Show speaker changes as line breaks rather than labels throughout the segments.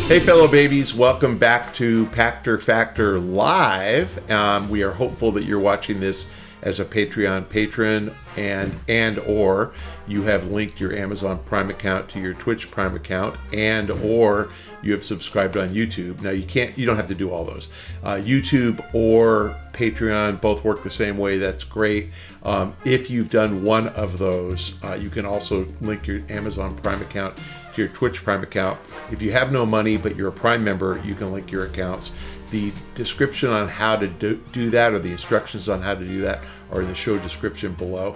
Hey, fellow babies, welcome back to Pachter Factor Live. We are hopeful that you're watching this as a Patreon patron and or you have linked your Amazon Prime account to your Twitch Prime account and or you have subscribed on YouTube. Now you don't have to do all those. YouTube or Patreon both work the same way. That's great. If you've done one of those, you can also link your Amazon Prime account to your Twitch Prime account. If you have no money but you're a Prime member, you can link your accounts. The description on how to do that, or the instructions on how to do that, are in the show description below.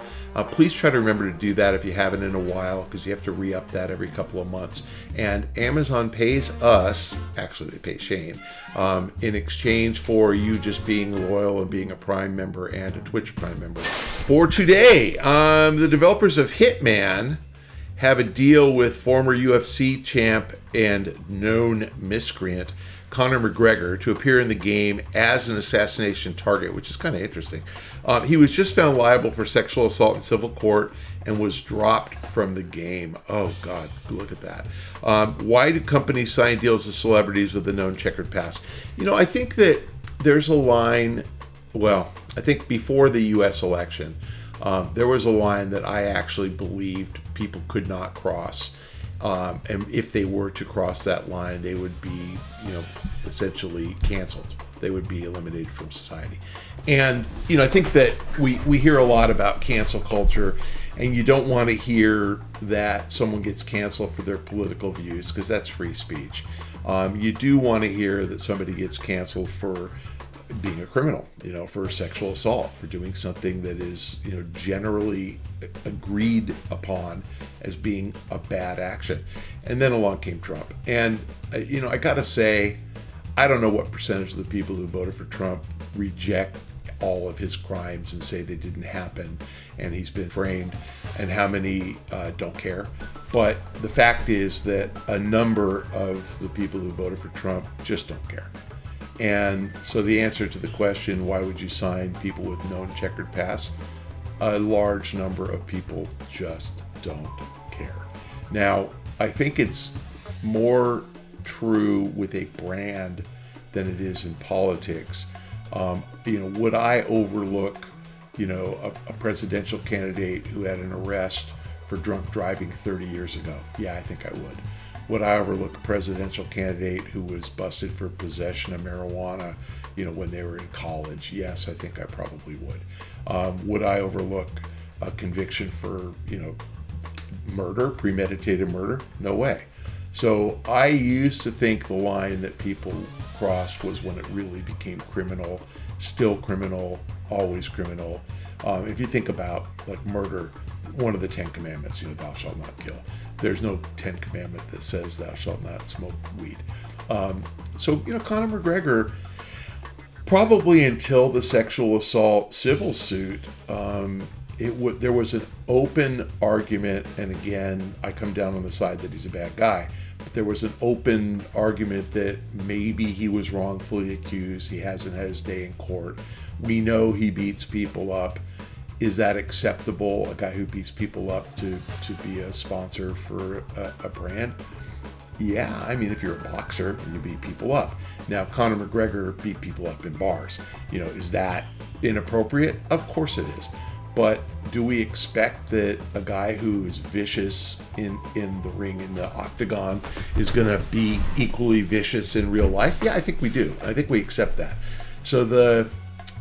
Please try to remember to do that if you haven't in a while, because you have to re-up that every couple of months. And Amazon pays us, actually they pay Shane, in exchange for you just being loyal and being a Prime member and a Twitch Prime member. For today, the developers of Hitman have a deal with former UFC champ and known miscreant Conor McGregor to appear in the game as an assassination target, which is kind of interesting. He was just found liable for sexual assault in civil court and was dropped from the game. Oh, God, look at that. Why do companies sign deals with celebrities with a known checkered past? You know, I think that there's a line, well, I think before the U.S. election, there was a line that I actually believed people could not cross. And if they were to cross that line, they would be, essentially canceled. They would be eliminated from society. And, I think that we hear a lot about cancel culture, and you don't want to hear that someone gets canceled for their political views, because that's free speech. You do want to hear that somebody gets canceled for being a criminal, for sexual assault, for doing something that is, generally agreed upon as being a bad action. And then along came Trump. And, I got to say, I don't know what percentage of the people who voted for Trump reject all of his crimes and say they didn't happen and he's been framed, and how many don't care. But the fact is that a number of the people who voted for Trump just don't care. And so the answer to the question, why would you sign people with known checkered past? A large number of people just don't care. Now, I think it's more true with a brand than it is in politics. Would I overlook, a presidential candidate who had an arrest for drunk driving 30 years ago? Yeah, I think I would. Would I overlook a presidential candidate who was busted for possession of marijuana, when they were in college? Yes, I think I probably would. Would I overlook a conviction for, murder, premeditated murder? No way. So I used to think the line that people crossed was when it really became criminal, still criminal, always criminal. If you think about like murder, one of the 10 commandments, thou shalt not kill. There's no 10 commandment that says thou shalt not smoke weed. So Conor McGregor, probably until the sexual assault civil suit, there was an open argument, and again, I come down on the side that he's a bad guy, but there was an open argument that maybe he was wrongfully accused. He hasn't had his day in court. We know he beats people up. Is that acceptable, a guy who beats people up to be a sponsor for a brand? Yeah, I mean, if you're a boxer, you beat people up. Now, Conor McGregor beat people up in bars. Is that inappropriate? Of course it is. But do we expect that a guy who is vicious in the ring, in the octagon, is going to be equally vicious in real life? Yeah, I think we do. I think we accept that. So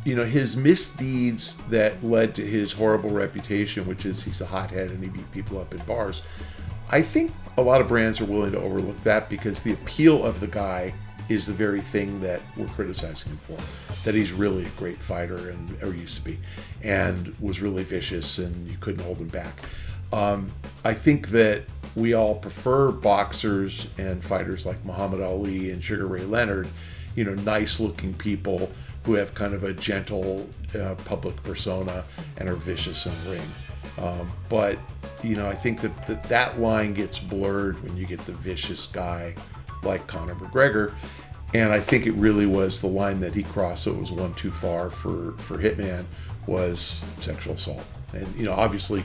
his misdeeds that led to his horrible reputation, which is he's a hothead and he beat people up in bars, I think a lot of brands are willing to overlook that because the appeal of the guy is the very thing that we're criticizing him for, that he's really a great fighter, or used to be, and was really vicious and you couldn't hold him back. I think that we all prefer boxers and fighters like Muhammad Ali and Sugar Ray Leonard, nice looking people who have kind of a gentle public persona and are vicious in the ring. But I think that line gets blurred when you get the vicious guy like Conor McGregor. And I think it really was the line that he crossed, so it was one too far for Hitman, was sexual assault. And, obviously,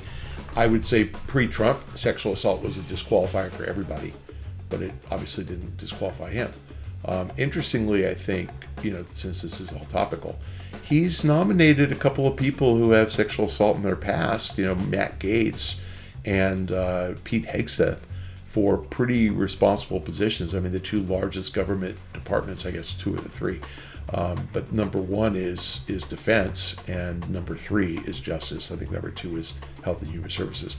I would say pre-Trump, sexual assault was a disqualifier for everybody. but it obviously didn't disqualify him. Interestingly, I think, since this is all topical, he's nominated a couple of people who have sexual assault in their past, Matt Gaetz and Pete Hegseth, for pretty responsible positions. I mean, the two largest government departments, I guess 2 of the 3. But number 1 is defense, and number 3 is justice. I think number 2 is health and human services.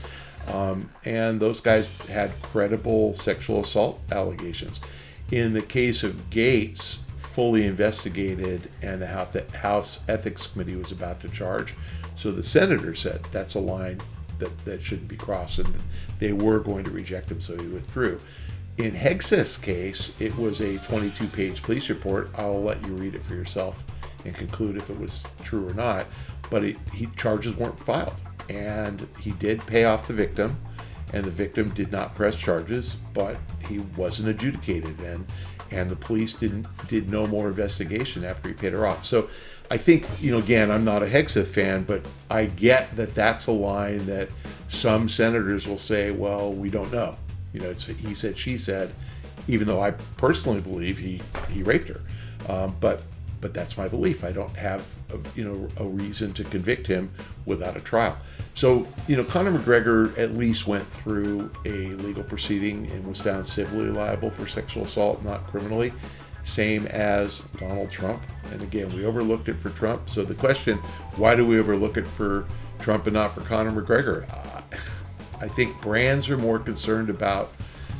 And those guys had credible sexual assault allegations. In the case of Gaetz, fully investigated, and the House Ethics Committee was about to charge. So the senator said that's a line that shouldn't be crossed, and they were going to reject him, so he withdrew. In Hegseth's case, it was a 22-page police report. I'll let you read it for yourself and conclude if it was true or not. But charges weren't filed, and he did pay off the victim, and the victim did not press charges, but he wasn't adjudicated, and the police did no more investigation after he paid her off. So I think, again, I'm not a Hegseth fan, but I get that that's a line that some senators will say, well, we don't know. It's he said, she said, even though I personally believe he raped her. But that's my belief. I don't have a reason to convict him without a trial. So, Conor McGregor at least went through a legal proceeding and was found civilly liable for sexual assault, not criminally. Same as Donald Trump. And again, we overlooked it for Trump. So the question, why do we overlook it for Trump and not for Conor McGregor? I think brands are more concerned about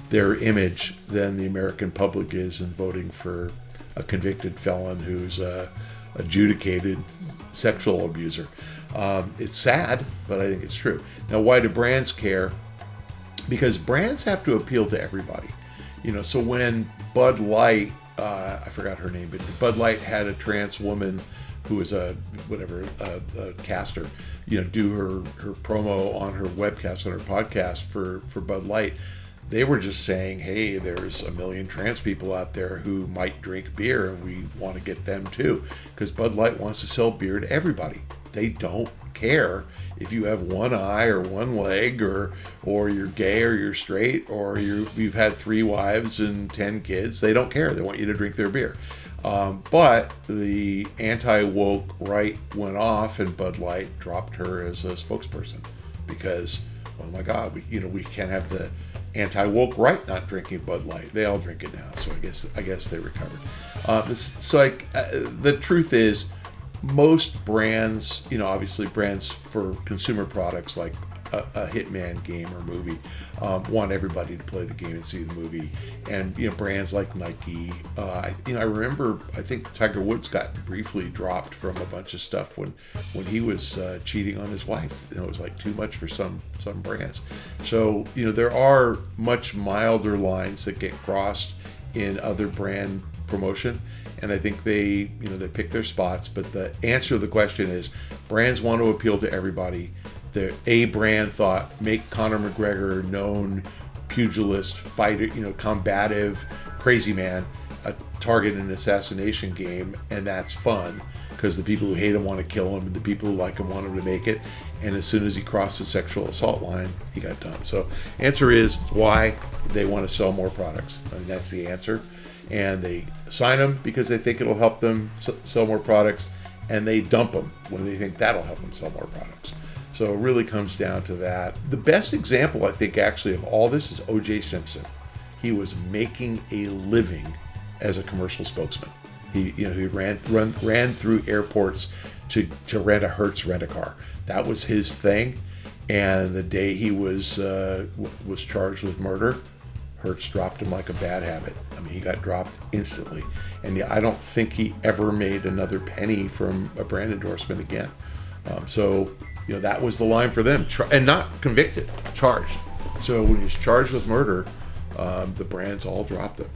their image than the American public is in voting for a convicted felon who's a adjudicated sexual abuser. It's sad, but I think it's true. Now, why do brands care? Because brands have to appeal to everybody. So when Bud Light, I forgot her name, but Bud Light had a trans woman who was a caster, do her promo on her webcast, on her podcast for Bud Light. They were just saying, hey, there's a million trans people out there who might drink beer, and we want to get them too, because Bud Light wants to sell beer to everybody. They don't care if you have one eye or one leg, or you're gay or you're straight, or you've had 3 wives and 10 kids. They don't care. They want you to drink their beer. But the anti-woke right went off, and Bud Light dropped her as a spokesperson because, oh my God, we can't have the anti-woke right not drinking Bud Light. They all drink it now, so I guess they recovered. The truth is, most brands, obviously brands for consumer products like a Hitman game or movie, want everybody to play the game and see the movie. And brands like Nike, I remember, I think Tiger Woods got briefly dropped from a bunch of stuff when he was cheating on his wife. It was like too much for some brands. So there are much milder lines that get crossed in other brand promotion, and I think they pick their spots. But the answer to the question is, brands want to appeal to everybody. A brand thought, make Conor McGregor, known pugilist, fighter, combative, crazy man, a target in an assassination game, and that's fun because the people who hate him want to kill him, and the people who like him want him to make it. And as soon as he crossed the sexual assault line, he got dumped. So answer is why they want to sell more products. I mean, that's the answer. And they sign them because they think it'll help them sell more products, and they dump them when they think that'll help them sell more products. So it really comes down to that. The best example, I think, actually, of all this is O.J. Simpson. He was making a living as a commercial spokesman. He ran through airports to rent a Hertz rent-a-car. That was his thing. And the day he was charged with murder, Hertz dropped him like a bad habit. I mean, he got dropped instantly. And I don't think he ever made another penny from a brand endorsement again. That was the line for them. And not convicted, charged. So when he was charged with murder, the brands all dropped him.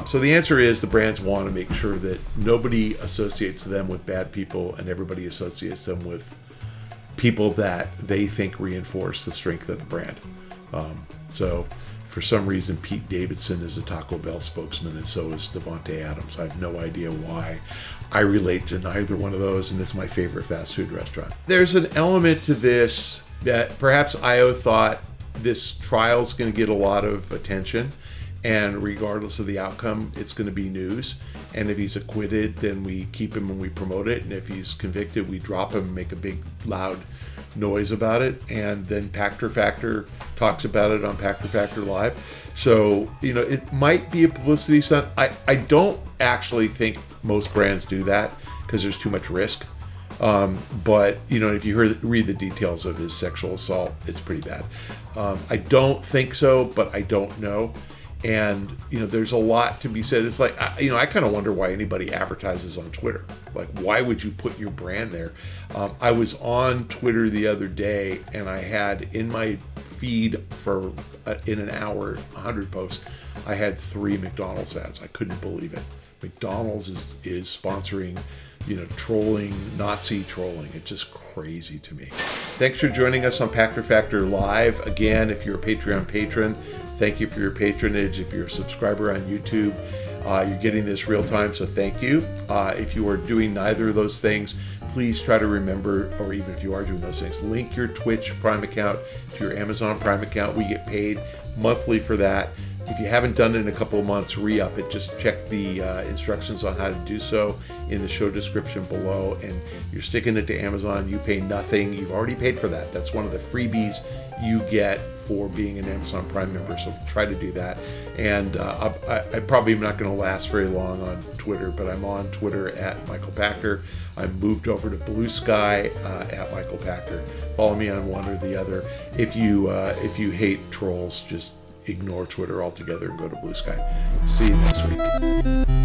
So the answer is the brands want to make sure that nobody associates them with bad people, and everybody associates them with people that they think reinforce the strength of the brand. So for some reason, Pete Davidson is a Taco Bell spokesman, and so is Devontae Adams. I have no idea why. I relate to neither one of those, and it's my favorite fast food restaurant. There's an element to this that perhaps Io thought this trial's going to get a lot of attention, and regardless of the outcome, it's going to be news. And if he's acquitted, then we keep him and we promote it. And if he's convicted, we drop him and make a big, loud noise about it. And then Pachter Factor talks about it on Pachter Factor Live. So, it might be a publicity stunt. I don't actually think most brands do that because there's too much risk. But, if you read the details of his sexual assault, it's pretty bad. I don't think so, but I don't know. And, there's a lot to be said. It's like, I kind of wonder why anybody advertises on Twitter. Like, why would you put your brand there? I was on Twitter the other day, and I had in my feed for, in an hour, 100 posts, I had 3 McDonald's ads. I couldn't believe it. McDonald's is sponsoring, trolling, Nazi trolling. It's just crazy to me. Thanks for joining us on Pachter Factor Live. Again, if you're a Patreon patron, thank you for your patronage. If you're a subscriber on YouTube, you're getting this real time, so thank you. If you are doing neither of those things, please try to remember, or even if you are doing those things, link your Twitch Prime account to your Amazon Prime account. We get paid monthly for that. If you haven't done it in a couple of months, re-up it. Just check the instructions on how to do so in the show description below. And you're sticking it to Amazon. You pay nothing. You've already paid for that. That's one of the freebies you get for being an Amazon Prime member. So try to do that. And I probably am not going to last very long on Twitter, but I'm on Twitter at Michael Pachter. I moved over to Blue Sky at Michael Pachter. Follow me on one or the other. If you hate trolls, just ignore Twitter altogether and go to Blue Sky. See you next week.